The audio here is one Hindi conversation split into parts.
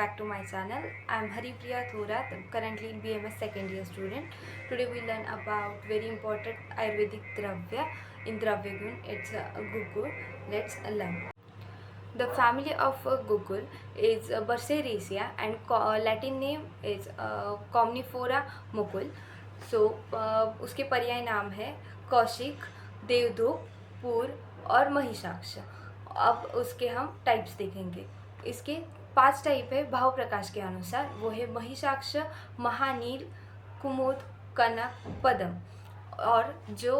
back to my channel. I'm Haripriya Thorat, currently in BMS second year student. Today we learn about very important Ayurvedic Dravya in Dravya Gun. It's a Gugul. Let's learn. The family of Gugul is Burseraceae and Latin name is Comnifora mucul. So उसके पर्याय नाम है कौशिक, देवदूत, पूर और महिषाक्ष. अब उसके हम टाइप्स देखेंगे. इसके 5 टाइप है भाव प्रकाश के अनुसार. वो है महिषाक्ष, महानील, कुमुद, कनक, पदम. और जो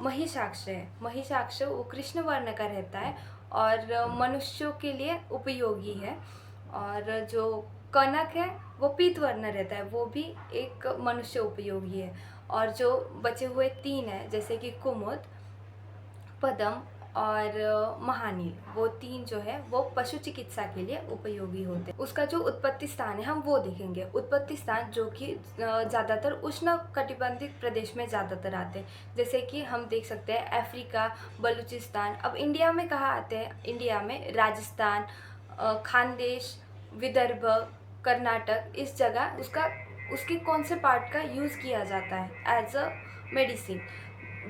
महिषाक्ष है, महिषाक्ष वो कृष्ण वर्ण का रहता है और मनुष्यों के लिए उपयोगी है. और जो कनक है वो पीत वर्ण रहता है, वो भी एक मनुष्य उपयोगी है. और जो बचे हुए 3 हैं जैसे कि कुमुद, पदम और महानील, वो 3 जो है वो पशु चिकित्सा के लिए उपयोगी होते हैं. उसका जो उत्पत्ति स्थान है हम वो देखेंगे. उत्पत्ति स्थान जो कि ज़्यादातर उष्ण कटिबंधीय प्रदेश में ज़्यादातर आते हैं, जैसे कि हम देख सकते हैं अफ्रीका, बलूचिस्तान. अब इंडिया में कहाँ आते हैं? इंडिया में राजस्थान, खानदेश, विदर्भ, कर्नाटक, इस जगह उसके कौन से पार्ट का यूज़ किया जाता है एज अ मेडिसिन,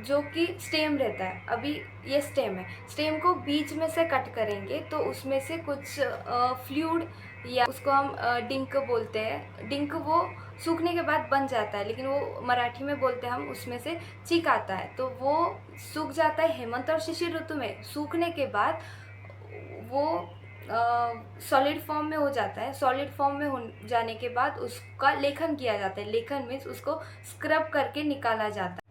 जो कि स्टेम रहता है. अभी ये स्टेम है, स्टेम को बीच में से कट करेंगे तो उसमें से कुछ फ्लूइड या उसको हम डिंक बोलते हैं. डिंक वो सूखने के बाद बन जाता है, लेकिन वो मराठी में बोलते हैं हम, उसमें से चीक आता है. तो वो सूख जाता है हेमंत और शिशिर ऋतु में. सूखने के बाद वो सॉलिड फॉर्म में हो जाता है. सॉलिड फॉर्म में हो जाने के बाद उसका लेखन किया जाता है. लेखन मीन्स उसको स्क्रब करके निकाला जाता है.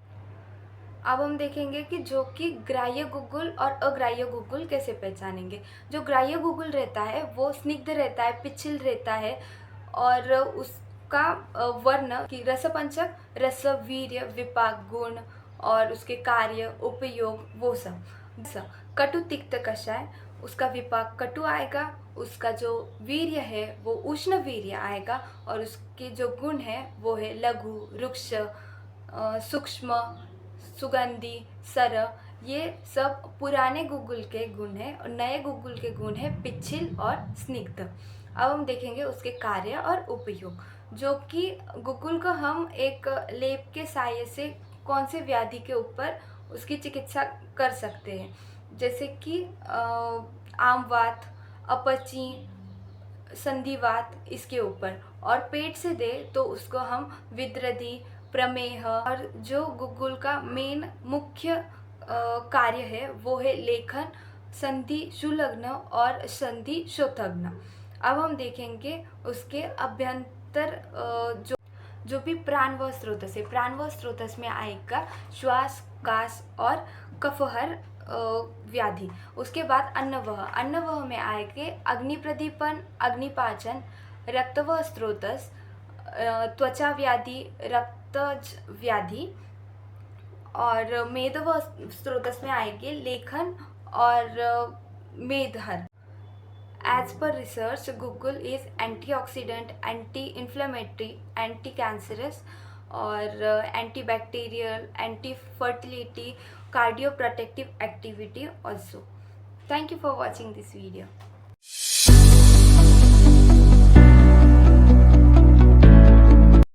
अब हम देखेंगे कि जो कि ग्राह्य गुगुल और अग्राह्य गुगुल कैसे पहचानेंगे. जो ग्राह्य गुगुल रहता है वो स्निग्ध रहता है, पिछल रहता है और उसका वर्ण की रसपंचक, रस, वीर्य, विपाक, गुण और उसके कार्य, उपयोग, वो सब. कटु तिक्त कषाय, उसका विपाक कटु आएगा. उसका जो वीर्य है वो उष्ण वीर्य आएगा और उसके जो गुण है वो है लघु, रुक्ष, सूक्ष्म, सुगंधी, सर. ये सब पुराने गुगुल के गुण हैं और नए गुगुल के गुण हैं पिछिल और स्निग्ध. अब हम देखेंगे उसके कार्य और उपयोग. जो कि गुगुल को हम एक लेप के सहायता से कौन से व्याधि के ऊपर उसकी चिकित्सा कर सकते हैं, जैसे कि आमवात, अपची, संधिवात, इसके ऊपर. और पेट से दे तो उसको हम विद्रधि, प्रमेह. और जो गुगुल का मेन मुख्य कार्य है वो है लेखन, संधि शुलग्न और संधि शोथग्न. अब हम देखेंगे उसके अभ्यंतर जो भी प्राणव स्रोतस में आएगा श्वास, कास और कफहर व्याधि. उसके बाद अन्नवह में आएंगे अग्निप्रदीपन, अग्निपाचन, रक्तवह स्रोतस, त्वचा व्याधि, रक्तज व्याधि. और मेदवह स्रोतस में आएंगे लेखन और मेदहर. As per research, Google is antioxidant, anti-inflammatory, anti-cancerous और antibacterial, anti-fertility, cardioprotective activity also. Thank you for watching this video.